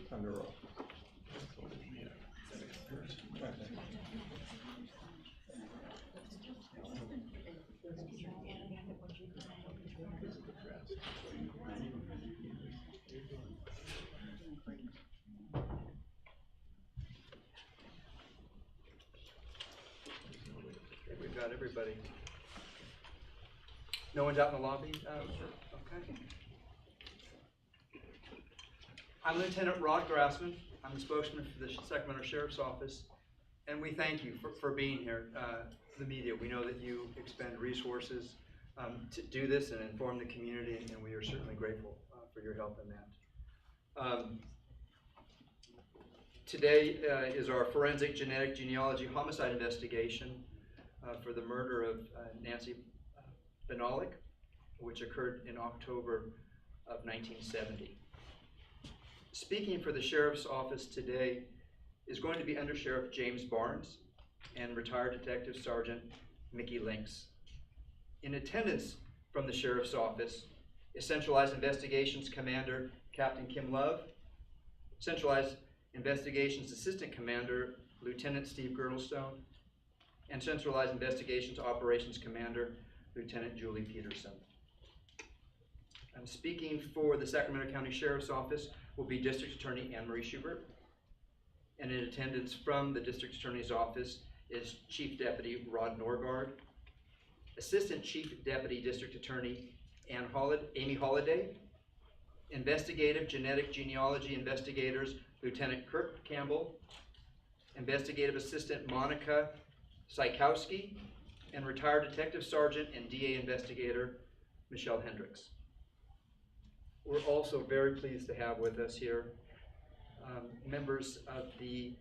Time to roll. We've got everybody. No one's out in the lobby? Okay. I'm Lieutenant Rod Grassman. I'm the spokesman for the Sacramento Sheriff's Office, and we thank you for being here, the media. We know that you expend resources to do this and inform the community, and we are certainly grateful for your help in that. Today is our forensic genetic genealogy homicide investigation for the murder of Nancy Benalik, which occurred in October of 1970. Speaking for the Sheriff's Office today is going to be Under Sheriff James Barnes and Retired Detective Sergeant Mickey Links. In attendance from the Sheriff's Office is Centralized Investigations Commander Captain Kim Love, Centralized Investigations Assistant Commander Lieutenant Steve Girdlestone, and Centralized Investigations Operations Commander Lieutenant Julie Peterson. I'm speaking for the Sacramento County Sheriff's Office will be District Attorney Anne Marie Schubert. And in attendance from the District Attorney's Office is Chief Deputy Rod Norgard, Assistant Chief Deputy District Attorney Amy Holliday, Investigative Genetic Genealogy Investigators Lieutenant Kirk Campbell, Investigative Assistant Monica Sykowski, and Retired Detective Sergeant and DA Investigator Michelle Hendricks. We're also very pleased to have with us here members of the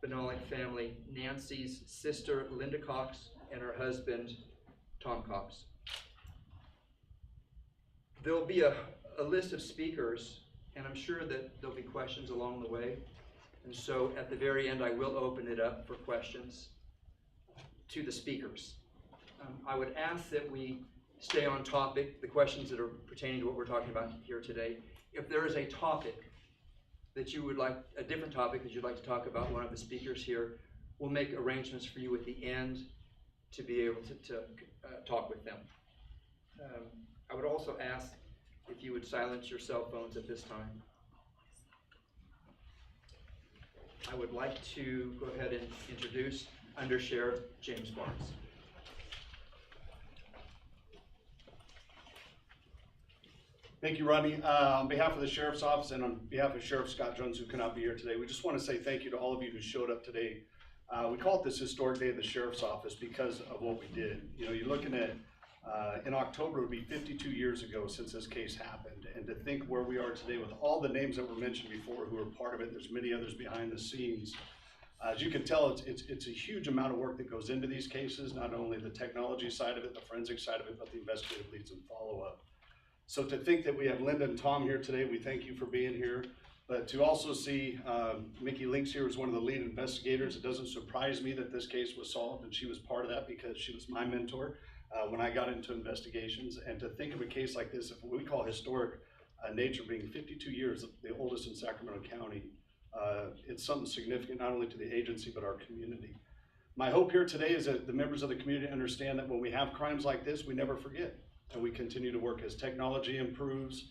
Benalik family, Nancy's sister Linda Cox and her husband Tom Cox. There'll be a list of speakers, and I'm sure that there'll be questions along the way. And so at the very end, I will open it up for questions to the speakers. I would ask that we stay on topic, the questions that are pertaining to what we're talking about here today. If there is a topic that you would like, a different topic that you'd like to talk about, one of the speakers here, we'll make arrangements for you at the end to be able to talk with them. I would also ask if you would silence your cell phones at this time. I would like to go ahead and introduce Under Sheriff James Barnes. Thank you, Rodney. On behalf of the Sheriff's Office and on behalf of Sheriff Scott Jones, who cannot be here today, we just want to say thank you to all of you who showed up today. We call it this historic day of the Sheriff's Office because of what we did. You know, you're looking at, in October, it would be 52 years ago since this case happened. And to think where we are today with all the names that were mentioned before who are part of it, there's many others behind the scenes. As you can tell, it's a huge amount of work that goes into these cases, not only the technology side of it, the forensic side of it, but the investigative leads and follow-up. So to think that we have Linda and Tom here today, we thank you for being here. But to also see Mickey Links here as one of the lead investigators, it doesn't surprise me that this case was solved, and she was part of that because she was my mentor when I got into investigations. And to think of a case like this, if we call historic nature being 52 years, the oldest in Sacramento County, it's something significant not only to the agency but our community. My hope here today is that the members of the community understand that when we have crimes like this, we never forget. And we continue to work as technology improves,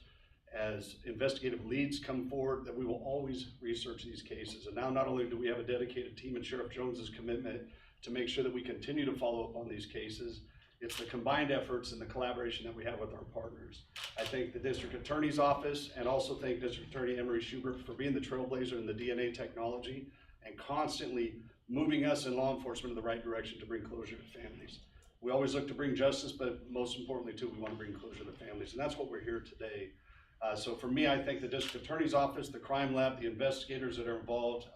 as investigative leads come forward, that we will always research these cases. And now not only do we have a dedicated team and Sheriff Jones's commitment to make sure that we continue to follow up on these cases, it's the combined efforts and the collaboration that we have with our partners. I thank the District Attorney's Office and also thank District Attorney Anne Marie Schubert for being the trailblazer in the DNA technology and constantly moving us in law enforcement in the right direction to bring closure to families. We always look to bring justice, but most importantly too, we want to bring closure to families, and that's what we're here today. So for me, I think the district attorney's office, the crime lab, the investigators that are involved,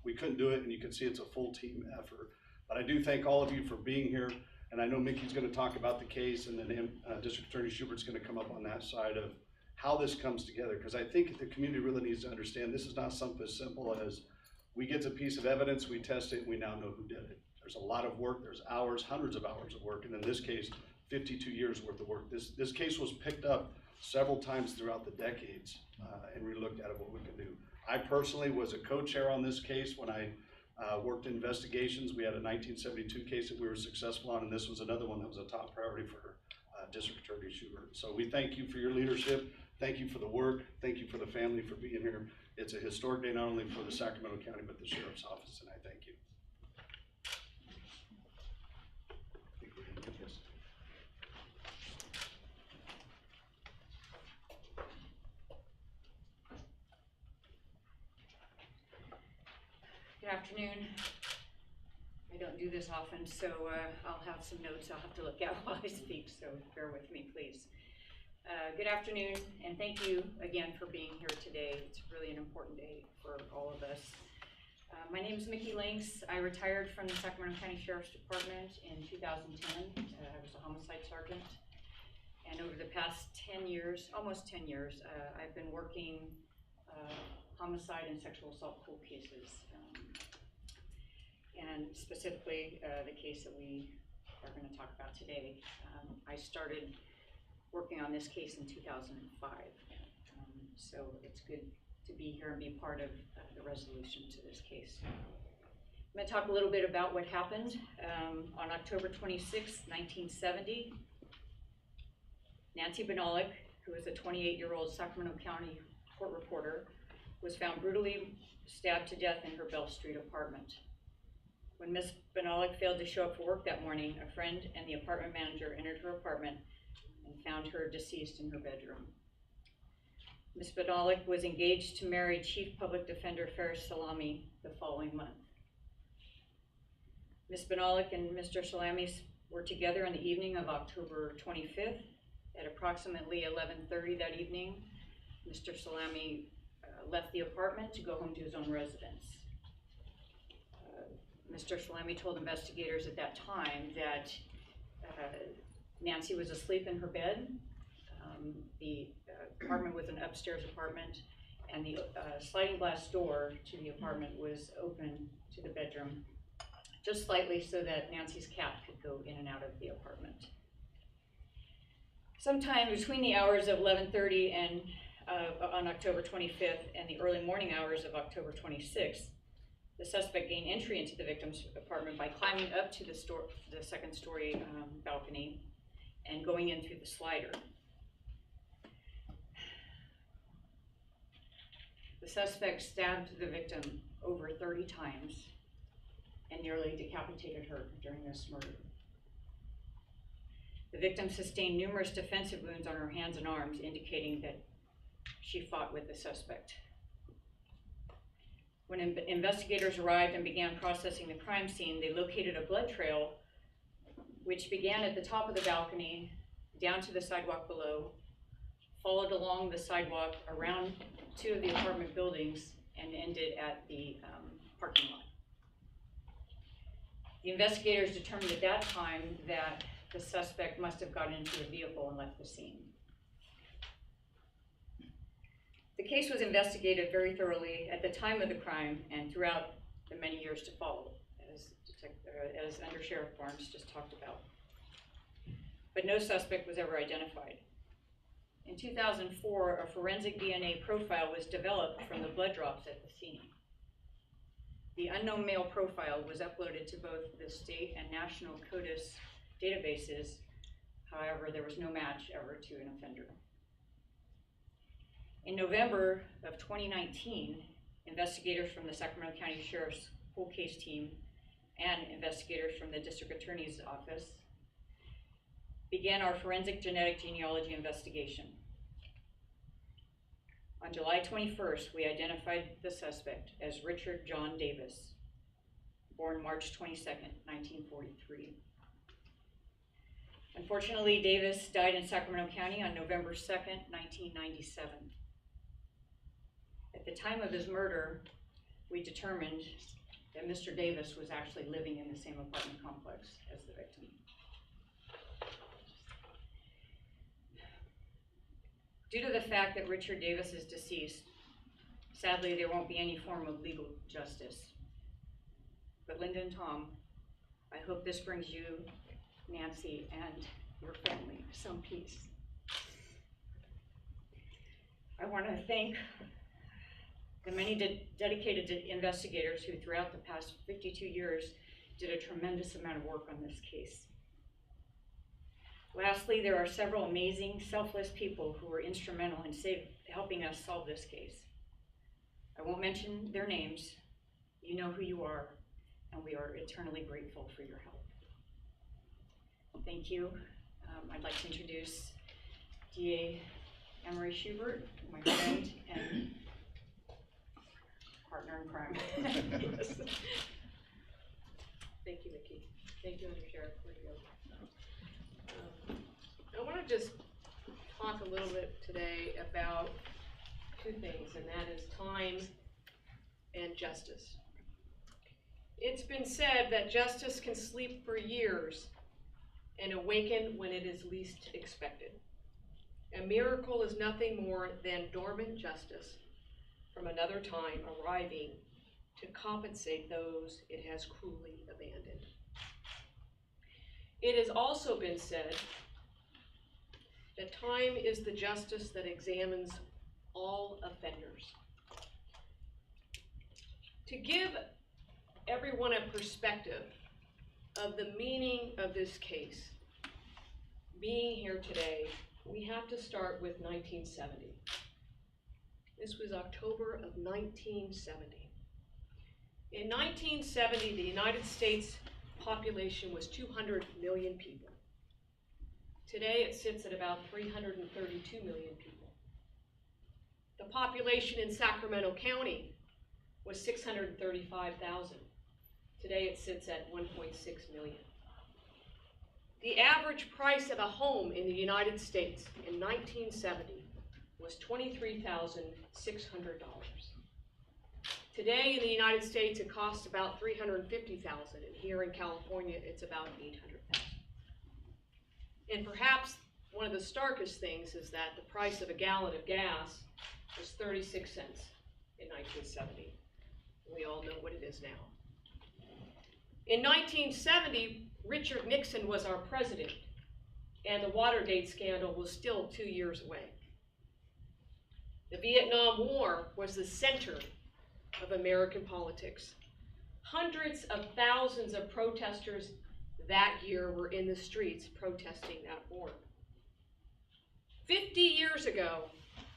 we couldn't do it, and you can see it's a full team effort. But I do thank all of you for being here, and I know Mickey's going to talk about the case, and then District Attorney Schubert's going to come up on that side of how this comes together, because I think the community really needs to understand this is not something as simple as we get a piece of evidence, we test it, and we now know who did it. There's a lot of work, there's hours, hundreds of hours of work, and in this case, 52 years worth of work. This case was picked up several times throughout the decades, and we looked at it, what we could do. I personally was a co-chair on this case when I worked in investigations. We had a 1972 case that we were successful on, and this was another one that was a top priority for District Attorney Schubert. So we thank you for your leadership, thank you for the work, thank you for the family for being here. It's a historic day not only for the Sacramento County, but the Sheriff's Office, and I thank you. Good afternoon. I don't do this often, so I'll have some notes I'll have to look at while I speak, so bear with me, please. Good afternoon, and thank you again for being here today. It's really an important day for all of us. My name is Mickey Links. I retired from the Sacramento County Sheriff's Department in 2010. I was a homicide sergeant, and over the past 10 years, almost 10 years, I've been working homicide and sexual assault cold cases, and specifically the case that we are going to talk about today. I started working on this case in 2005, so it's good to be here and be part of the resolution to this case. I'm going to talk a little bit about what happened on October 26, 1970. Nancy Benalik, who is a 28-year-old Sacramento County court reporter, was found brutally stabbed to death in her Bell Street apartment. When Ms. Benalik failed to show up for work that morning, a friend and the apartment manager entered her apartment and found her deceased in her bedroom. Ms. Benalik was engaged to marry Chief Public Defender Ferris Salami the following month. Ms. Benalik and Mr. Salami were together on the evening of October 25th. At approximately 11:30 that evening, Mr. Salami left the apartment to go home to his own residence. Mr. Salami told investigators at that time that Nancy was asleep in her bed. The apartment was an upstairs apartment, and the sliding glass door to the apartment was open to the bedroom, just slightly so that Nancy's cat could go in and out of the apartment. Sometime between the hours of 11:30 and on October 25th and the early morning hours of October 26th, the suspect gained entry into the victim's apartment by climbing up to the second story balcony and going in through the slider. The suspect stabbed the victim over 30 times and nearly decapitated her during this murder. The victim sustained numerous defensive wounds on her hands and arms, indicating that she fought with the suspect. When investigators arrived and began processing the crime scene, they located a blood trail which began at the top of the balcony, down to the sidewalk below, followed along the sidewalk around two of the apartment buildings, and ended at the parking lot. The investigators determined at that time that the suspect must have gotten into the vehicle and left the scene. The case was investigated very thoroughly at the time of the crime and throughout the many years to follow, as Under Sheriff Barnes just talked about. But no suspect was ever identified. In 2004, a forensic DNA profile was developed from the blood drops at the scene. The unknown male profile was uploaded to both the state and national CODIS databases. However, there was no match ever to an offender. In November of 2019, investigators from the Sacramento County Sheriff's Cold Case Team and investigators from the District Attorney's Office began our forensic genetic genealogy investigation. On July 21st, we identified the suspect as Richard John Davis, born March 22nd, 1943. Unfortunately, Davis died in Sacramento County on November 2nd, 1997. At the time of his murder, we determined that Mr. Davis was actually living in the same apartment complex as the victim. Due to the fact that Richard Davis is deceased, sadly there won't be any form of legal justice. But Linda and Tom, I hope this brings you, Nancy, and your family some peace. I want to thank the many dedicated investigators who throughout the past 52 years did a tremendous amount of work on this case. Lastly, there are several amazing, selfless people who were instrumental in helping us solve this case. I won't mention their names. You know who you are, and we are eternally grateful for your help. Thank you. I'd like to introduce DA Emery Schubert, my friend and partner in crime. Yes. Thank you, Vicki. Thank you, Undersheriff. I want to just talk a little bit today about two things, and that is time and justice. It's been said that justice can sleep for years and awaken when it is least expected. A miracle is nothing more than dormant justice from another time arriving to compensate those it has cruelly abandoned. It has also been said that time is the justice that examines all offenders. To give everyone a perspective of the meaning of this case, being here today, we have to start with 1970. This was October of 1970. In 1970, the United States population was 200 million people. Today it sits at about 332 million people. The population in Sacramento County was 635,000. Today it sits at 1.6 million. The average price of a home in the United States in 1970 was $23,600. Today in the United States it costs about $350,000, and here in California it's about $800,000. And perhaps one of the starkest things is that the price of a gallon of gas was 36 cents in 1970. We all know what it is now. In 1970, Richard Nixon was our president, and the Watergate scandal was still 2 years away. The Vietnam War was the center of American politics. Hundreds of thousands of protesters that year were in the streets protesting that war. 50 years ago,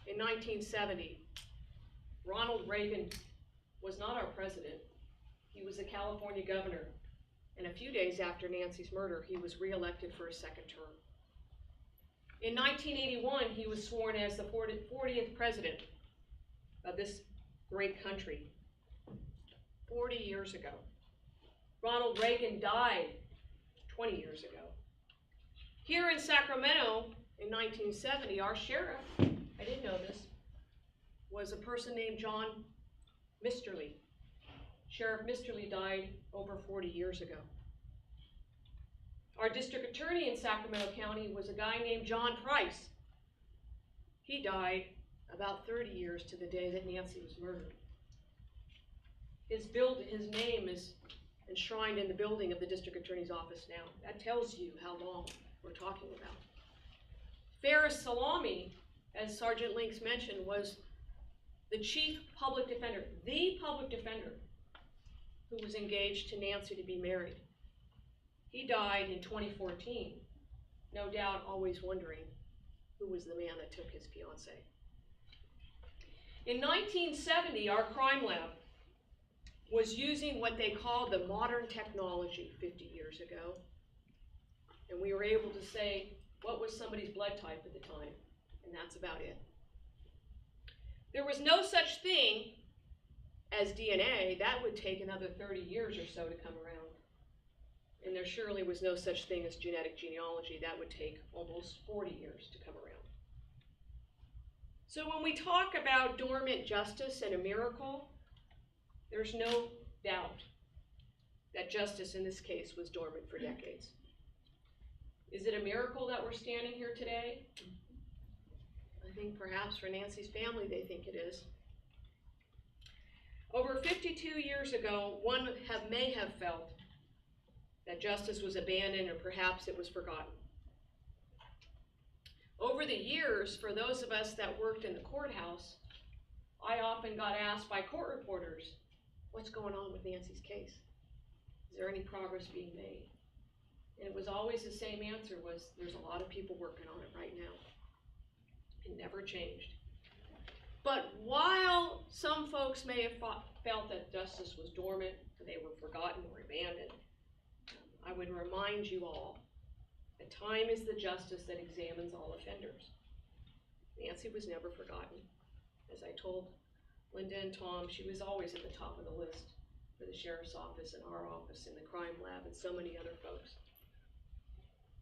in 1970, Ronald Reagan was not our president. He was a California governor. And a few days after Nancy's murder, he was reelected for a second term. In 1981, he was sworn as the 40th president of this great country. 40 years ago. Ronald Reagan died 20 years ago. Here in Sacramento in 1970, our sheriff, I didn't know this, was a person named John Misterly. Sheriff Misterly died over 40 years ago. Our district attorney in Sacramento County was a guy named John Price. He died about 30 years to the day that Nancy was murdered. His name is enshrined in the building of the district attorney's office now. That tells you how long we're talking about. Ferris Salami, as Sergeant Links mentioned, was the chief public defender, the public defender, who was engaged to Nancy to be married. He died in 2014, no doubt always wondering who was the man that took his fiancée. In 1970, our crime lab was using what they called the modern technology 50 years ago, and we were able to say what was somebody's blood type at the time, and that's about it. There was no such thing as DNA. That would take another 30 years or so to come around. And there surely was no such thing as genetic genealogy. That would take almost 40 years to come around. So when we talk about dormant justice and a miracle, there's no doubt that justice in this case was dormant for decades. Is it a miracle that we're standing here today? I think perhaps for Nancy's family, they think it is. Over 52 years ago, one may have felt that justice was abandoned or perhaps it was forgotten. Over the years, for those of us that worked in the courthouse, I often got asked by court reporters, what's going on with Nancy's case? Is there any progress being made? And it was always the same answer was, there's a lot of people working on it right now. It never changed. But while some folks may have felt that justice was dormant, or they were forgotten or abandoned, I would remind you all that time is the justice that examines all offenders. Nancy was never forgotten. As I told Linda and Tom, she was always at the top of the list for the sheriff's office and our office and the crime lab and so many other folks.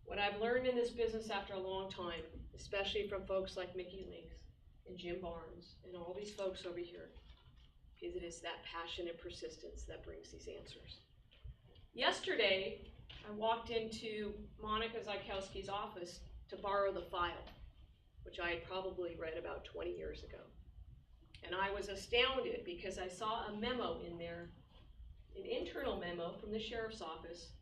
What I've learned in this business after a long time, especially from folks like Mickey Links and Jim Barnes and all these folks over here, is it is that passion and persistence that brings these answers. Yesterday, I walked into Monica Zajkowski's office to borrow the file, which I had probably read about 20 years ago. And I was astounded because I saw a memo in there, an internal memo from the sheriff's office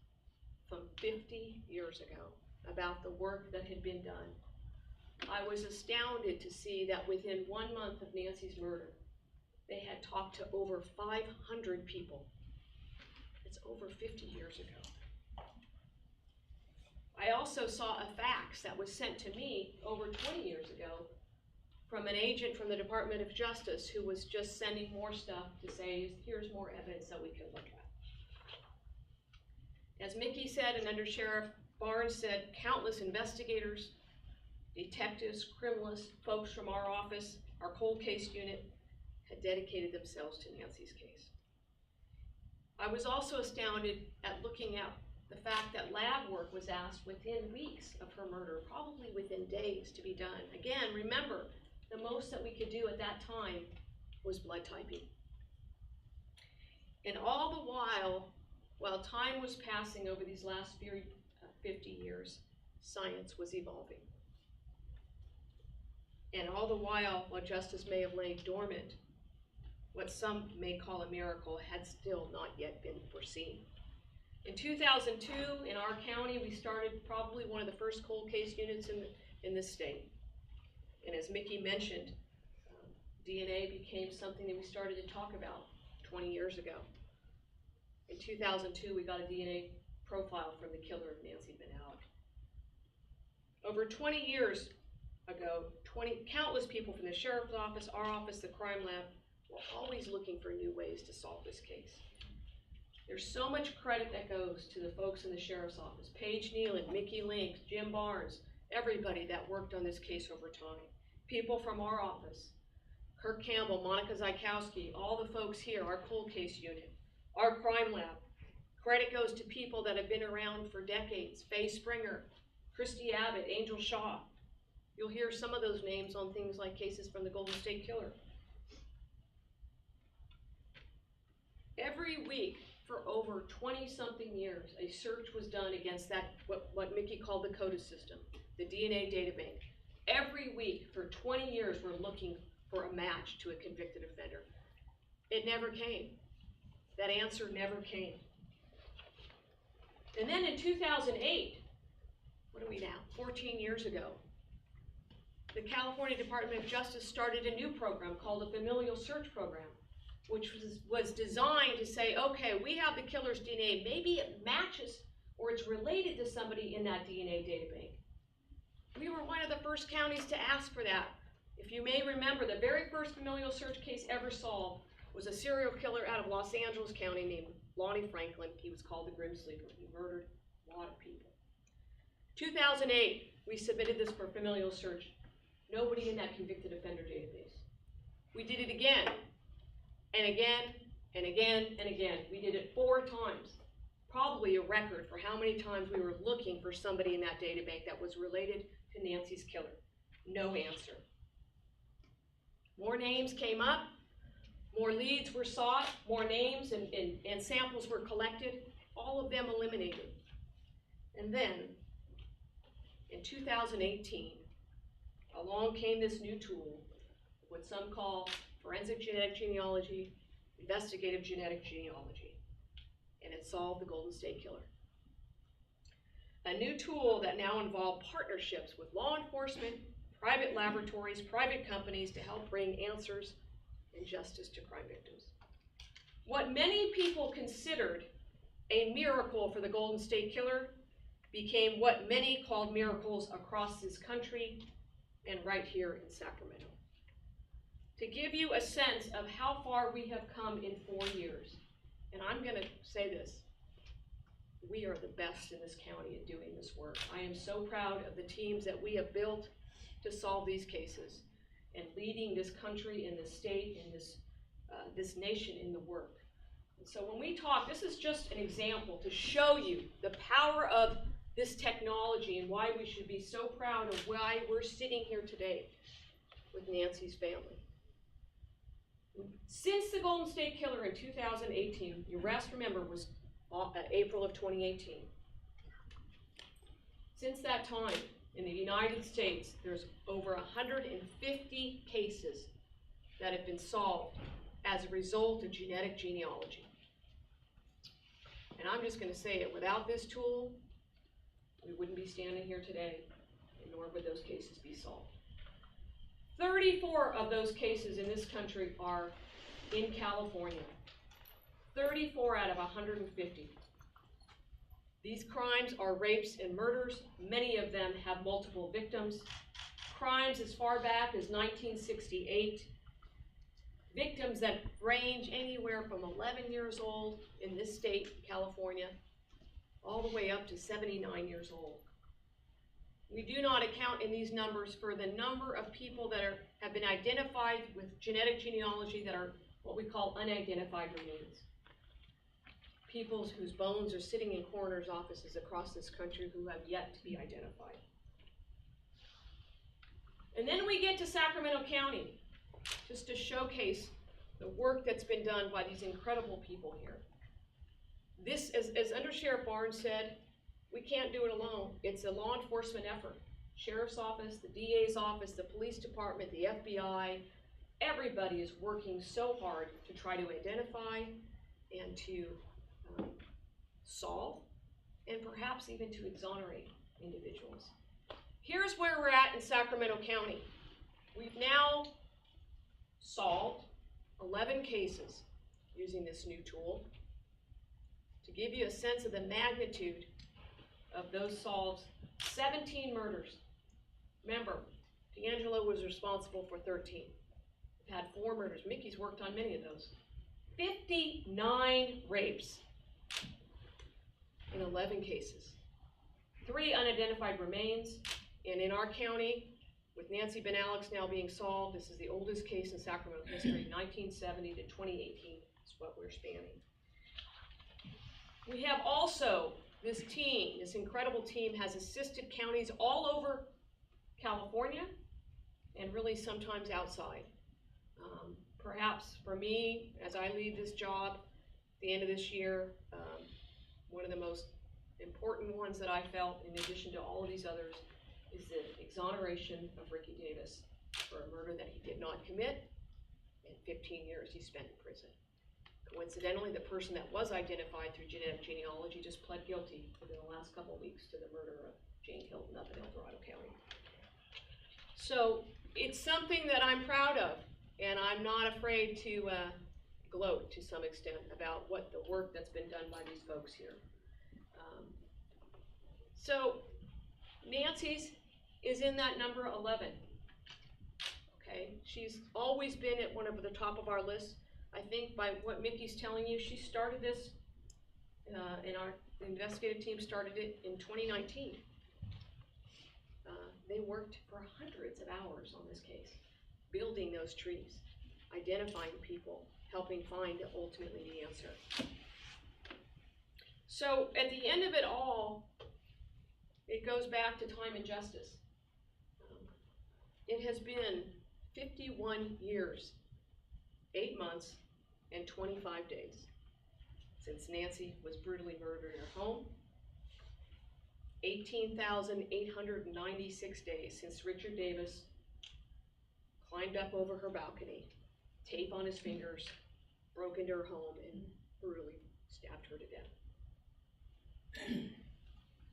from 50 years ago about the work that had been done. I was astounded to see that within 1 month of Nancy's murder, they had talked to over 500 people. It's over 50 years ago. I also saw a fax that was sent to me over 20 years ago from an agent from the Department of Justice who was just sending more stuff to say, here's more evidence that we can look at. As Mickey said and Under Sheriff Barnes said, countless investigators, detectives, criminalists, folks from our office, our cold case unit, had dedicated themselves to Nancy's case. I was also astounded at looking at the fact that lab work was asked within weeks of her murder, probably within days to be done. Again, remember, the most that we could do at that time was blood typing. And all the while time was passing over these last 50 years, science was evolving. And all the while justice may have lain dormant, what some may call a miracle had still not yet been foreseen. In 2002, in our county, we started probably one of the first cold case units in this state. And as Mickey mentioned, DNA became something that we started to talk about 20 years ago. In 2002, we got a DNA profile from the killer of Nancy Benalik. Over 20 years ago, countless people from the sheriff's office, our office, the crime lab, were always looking for new ways to solve this case. There's so much credit that goes to the folks in the sheriff's office, Paige Nealon, Mickey Links, Jim Barnes, everybody that worked on this case over time. People from our office, Kirk Campbell, Monica Zajkowski, all the folks here, our cold case unit, our crime lab. Credit goes to people that have been around for decades, Faye Springer, Christy Abbott, Angel Shaw. You'll hear some of those names on things like cases from the Golden State Killer. Every week for over 20-something years, a search was done against that, what Mickey called the CODIS system, the DNA data bank. Every week for 20 years, we're looking for a match to a convicted offender. It never came. That answer never came. And then in 2008, what are we now, 14 years ago, the California Department of Justice started a new program called the Familial Search Program, which was designed to say, okay, we have the killer's DNA, maybe it matches or it's related to somebody in that DNA databank. We were one of the first counties to ask for that. If you may remember, the very first familial search case ever solved was a serial killer out of Los Angeles County named Lonnie Franklin. He was called the Grim Sleeper. He murdered a lot of people. 2008, we submitted this for familial search. Nobody in that convicted offender database. We did it again, and again, and again, and again. We did it 4 times. probably a record for how many times we were looking for somebody in that data bank that was related to Nancy's killer. No answer. More names came up, more leads were sought, more names and samples were collected, all of them eliminated. And then, in 2018, along came this new tool, what some call forensic genetic genealogy, investigative genetic genealogy, and it solved the Golden State Killer. A new tool that now involved partnerships with law enforcement, private laboratories, private companies to help bring answers and justice to crime victims. What many people considered a miracle for the Golden State Killer became what many called miracles across this country and right here in Sacramento. To give you a sense of how far we have come in 4 years, and I'm going to say this, we are the best in this county at doing this work. I am so proud of the teams that we have built to solve these cases and leading this country and this state and this nation in the work. And so when we talk, this is just an example to show you the power of this technology and why we should be so proud of why we're sitting here today with Nancy's family. Since the Golden State Killer in 2018, your arrest, remember, was April of 2018. Since that time, in the United States, there's over 150 cases that have been solved as a result of genetic genealogy. And I'm just going to say it, without this tool, we wouldn't be standing here today, and nor would those cases be solved. 34 of those cases in this country are in California. 34 out of 150. These crimes are rapes and murders. Many of them have multiple victims. Crimes as far back as 1968. Victims that range anywhere from 11 years old in this state, California, all the way up to 79 years old. We do not account in these numbers for the number of people that have been identified with genetic genealogy that are what we call unidentified remains. People whose bones are sitting in coroner's offices across this country who have yet to be identified. And then we get to Sacramento County, just to showcase the work that's been done by these incredible people here. This, as Under Sheriff Barnes said, we can't do it alone. It's a law enforcement effort. Sheriff's office, the DA's office, the police department, the FBI, everybody is working so hard to try to identify and to solve and perhaps even to exonerate individuals. Here's where we're at in Sacramento County. We've now solved 11 cases using this new tool. To give you a sense of the magnitude of those solves, 17 murders. Remember, D'Angelo was responsible for 13. We've had 4 murders. Mickey's worked on many of those. 59 rapes in 11 cases. 3 unidentified remains. And in our county, with Nancy Ben Alex now being solved, this is the oldest case in Sacramento history, 1970 to 2018 is what we're spanning. We have also, this team, this incredible team has assisted counties all over California and really sometimes outside. Perhaps for me, as I leave this job at the end of this year, one of the most important ones that I felt, in addition to all of these others, is the exoneration of Ricky Davis for a murder that he did not commit and 15 years he spent in prison. Coincidentally, the person that was identified through genetic genealogy just pled guilty within the last couple of weeks to the murder of Jane Hilton up in El Dorado County. So it's something that I'm proud of, and I'm not afraid to gloat to some extent about what the work that's been done by these folks here. So Nancy's is in that number 11. Okay, she's always been at one of the top of our lists. I think by what Mickey's telling you, she started this, and our investigative team started it in 2019. They worked for hundreds of hours on this case, building those trees, identifying people, helping find ultimately the answer. So at the end of it all, it goes back to time and justice. It has been 51 years, 8 months, and 25 days since Nancy was brutally murdered in her home. 18,896 days since Richard Davis climbed up over her balcony, tape on his fingers, broke into her home, and brutally stabbed her to death.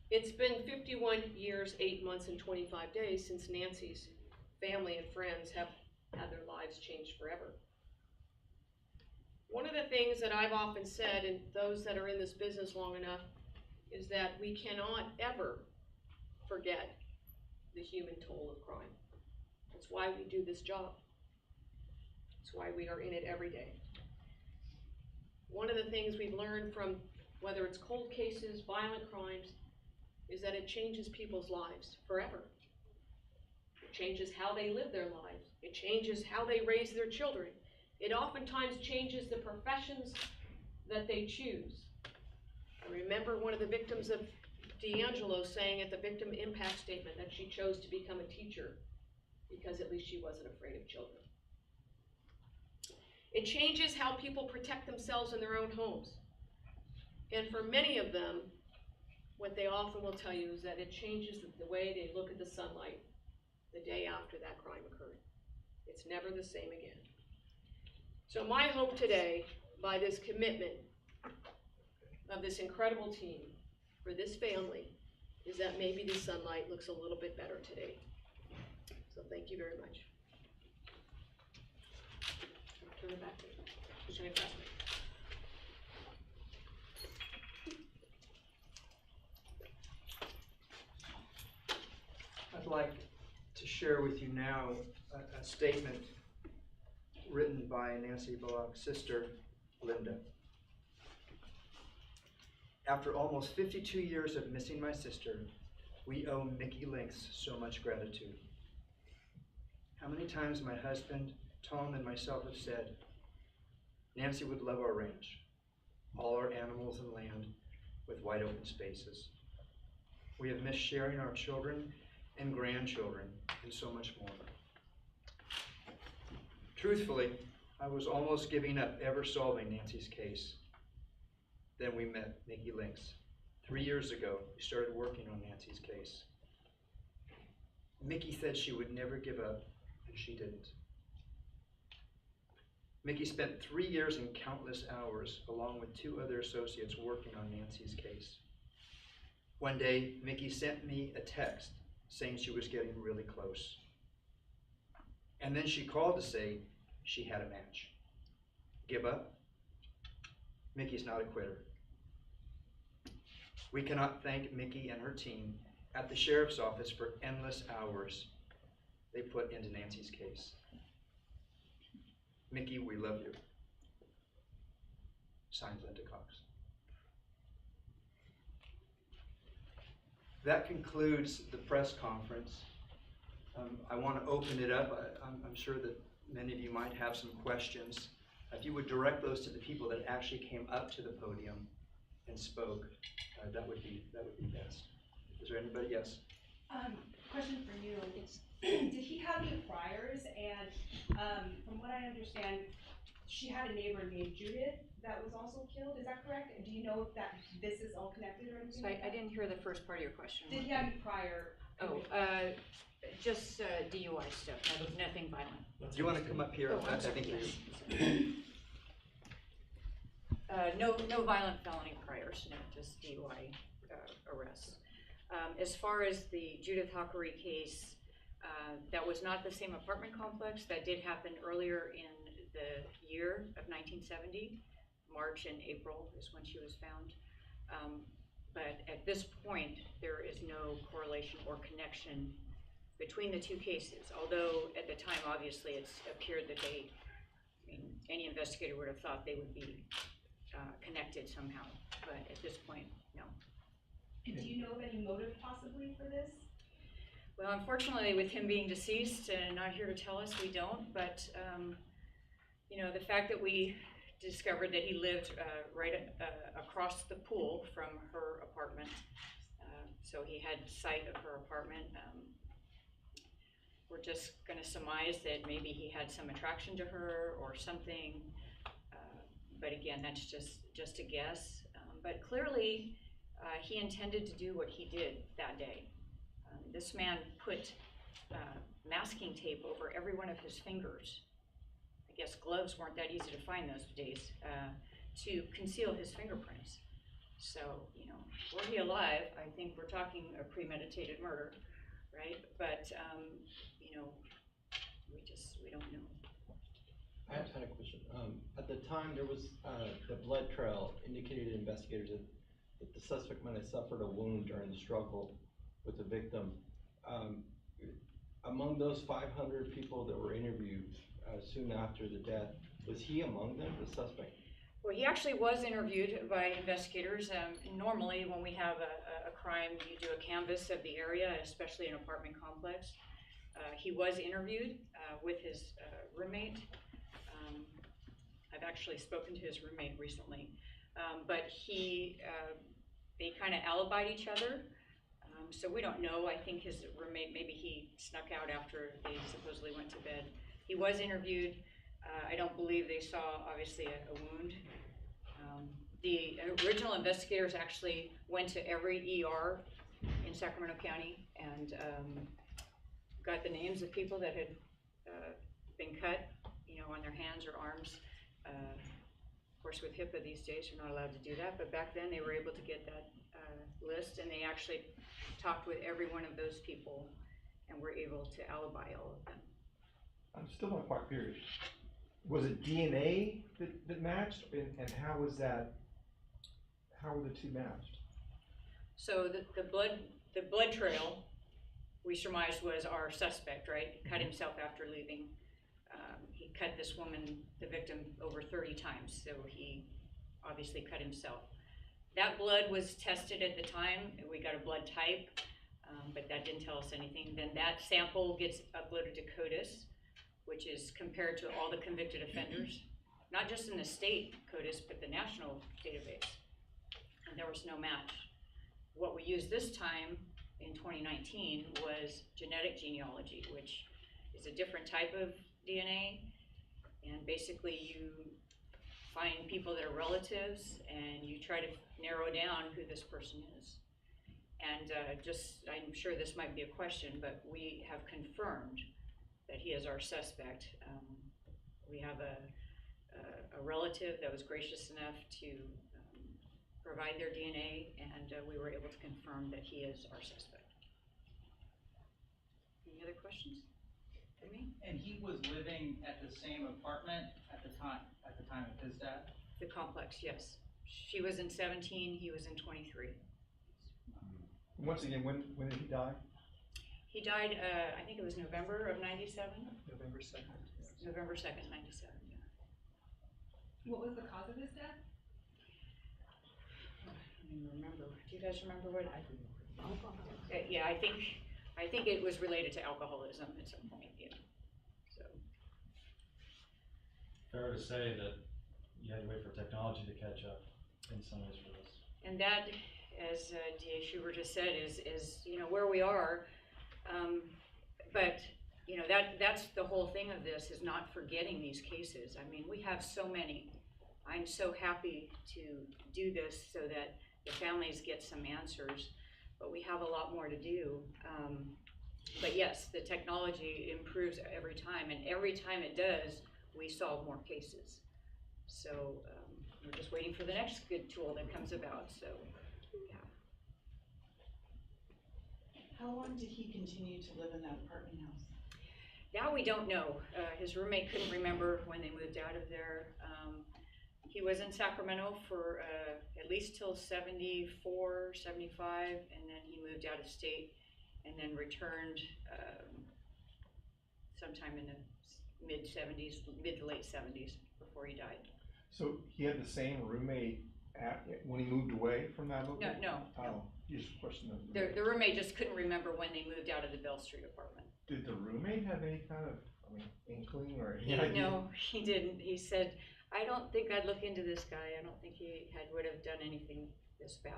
It's been 51 years, 8 months, and 25 days since Nancy's family and friends have had their lives changed forever. One of the things that I've often said, and those that are in this business long enough, is that we cannot ever forget the human toll of crime. That's why we do this job. That's why we are in it every day. One of the things we've learned from whether it's cold cases, violent crimes, is that it changes people's lives forever. It changes how they live their lives. It changes how they raise their children. It oftentimes changes the professions that they choose. I remember one of the victims of D'Angelo saying at the victim impact statement that she chose to become a teacher because at least she wasn't afraid of children. It changes how people protect themselves in their own homes. And for many of them, what they often will tell you is that it changes the way they look at the sunlight the day after that crime occurred. It's never the same again. So my hope today, by this commitment of this incredible team for this family, is that maybe the sunlight looks a little bit better today. So thank you very much. I'll turn it back to Lieutenant Craftsman. I'd like to share with you now a statement written by Nancy Bullock's sister, Linda. After almost 52 years of missing my sister, we owe Mickey Lynx so much gratitude. How many times my husband, Tom, and myself have said, Nancy would love our ranch, all our animals and land with wide open spaces. We have missed sharing our children and grandchildren and so much more. Truthfully, I was almost giving up ever solving Nancy's case. Then we met Mickey Lynx. 3 years ago, we started working on Nancy's case. Mickey said she would never give up, and she didn't. Mickey spent 3 years and countless hours, along with 2 other associates, working on Nancy's case. One day, Mickey sent me a text saying she was getting really close. And then she called to say she had a match. Give up? Mickey's not a quitter. We cannot thank Mickey and her team at the sheriff's office for endless hours they put into Nancy's case. Mickey, we love you. Signed, Linda Cox. That concludes the press conference. I want to open it up. I'm sure that many of you might have some questions. If you would direct those to the people that actually came up to the podium and spoke, that would be best. Is there anybody? Yes. Question for you. Did he have any priors? And from what I understand, she had a neighbor named Judith that was also killed. Is that correct? And do you know if that this is all connected or anything? So I didn't hear the first part of your question. Did he have any prior? Just DUI stuff, nothing violent. Do you want to come up here? Oh, I'm I sorry, think yes. No violent felony priors, no, just DUI arrests. As far as the Judith Hockery case, that was not the same apartment complex. That did happen earlier in the year of 1970. March and April is when she was found. But at this point, there is no correlation or connection between the 2 cases. Although at the time, obviously, it's appeared that any investigator would have thought they would be connected somehow. But at this point, no. And do you know of any motive possibly for this? Well, unfortunately, with him being deceased and not here to tell us, we don't. But the fact that we discovered that he lived right across the pool from her apartment. So he had sight of her apartment. We're just gonna surmise that maybe he had some attraction to her or something. But again, that's just a guess. But clearly, he intended to do what he did that day. This man put masking tape over every one of his fingers. I guess gloves weren't that easy to find those days, to conceal his fingerprints. So, you know, were he alive, I think we're talking a premeditated murder, right? But, you know, we don't know. I had a question. At the time, there was the blood trail indicated to investigators that the suspect might have suffered a wound during the struggle with the victim. Among those 500 people that were interviewed soon after the death, was he among them, the suspect? Well, he actually was interviewed by investigators. Normally, when we have a crime, you do a canvass of the area, especially an apartment complex. He was interviewed with his roommate. I've actually spoken to his roommate recently, but they kind of alibied each other. So we don't know. I think his roommate, maybe he snuck out after they supposedly went to bed. He was interviewed. I don't believe they saw, obviously, a wound. The original investigators actually went to every ER in Sacramento County and got the names of people that had been cut, you know, on their hands or arms. Of course, with HIPAA these days, you're not allowed to do that, but back then they were able to get that list, and they actually talked with every one of those people and were able to alibi all of them. I'm still not quite clear. Was it DNA that matched, and how was that? How were the two matched? So the blood trail, we surmised, was our suspect, right? Cut himself after leaving. He cut this woman, the victim, over 30 times, so he obviously cut himself. That blood was tested at the time. We got a blood type, but that didn't tell us anything. Then that sample gets uploaded to CODIS, which is compared to all the convicted offenders, not just in the state CODIS, but the national database. And there was no match. What we used this time in 2019 was genetic genealogy, which is a different type of DNA. And basically you find people that are relatives and you try to narrow down who this person is. And I'm sure this might be a question, but we have confirmed that he is our suspect. We have a relative that was gracious enough to provide their DNA, and we were able to confirm that he is our suspect. Any other questions for me? And he was living at the same apartment at the time of his death? The complex, yes. She was in 17, he was in 23. Once again, when did he die? He died, I think it was November of 97? November 2nd. Yes. November 2nd, 97, yeah. What was the cause of his death? I don't even remember. Do you guys remember what? Yeah, I think it was related to alcoholism at some point, yeah. So. Fair to say that you had to wait for technology to catch up in some ways for this. And that, as DA Schubert just said, is you know where we are. But you know that's the whole thing of this, is not forgetting these cases. I mean, we have so many. I'm so happy to do this so that the families get some answers, but we have a lot more to do. But yes, the technology improves every time, and every time it does, we solve more cases. So we're just waiting for the next good tool that comes about, so yeah. How long did he continue to live in that apartment house? That we don't know. His roommate couldn't remember when they moved out of there. He was in Sacramento for at least till 74, 75, and then he moved out of state and then returned sometime in the mid-70s, mid to late 70s before he died. So he had the same roommate when he moved away from that location? No. Oh, just a question of. The roommate just couldn't remember when they moved out of the Bell Street apartment. Did the roommate have any kind of, inkling or any idea? No, he didn't. He said, I don't think I'd look into this guy. I don't think he would have done anything this bad.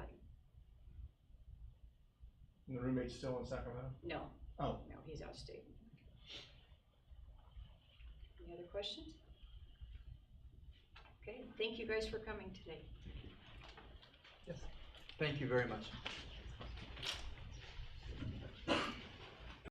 And the roommate's still in Sacramento? No. Oh. No, he's out of state. Any other questions? Okay, thank you guys for coming today. Yes. Thank you very much.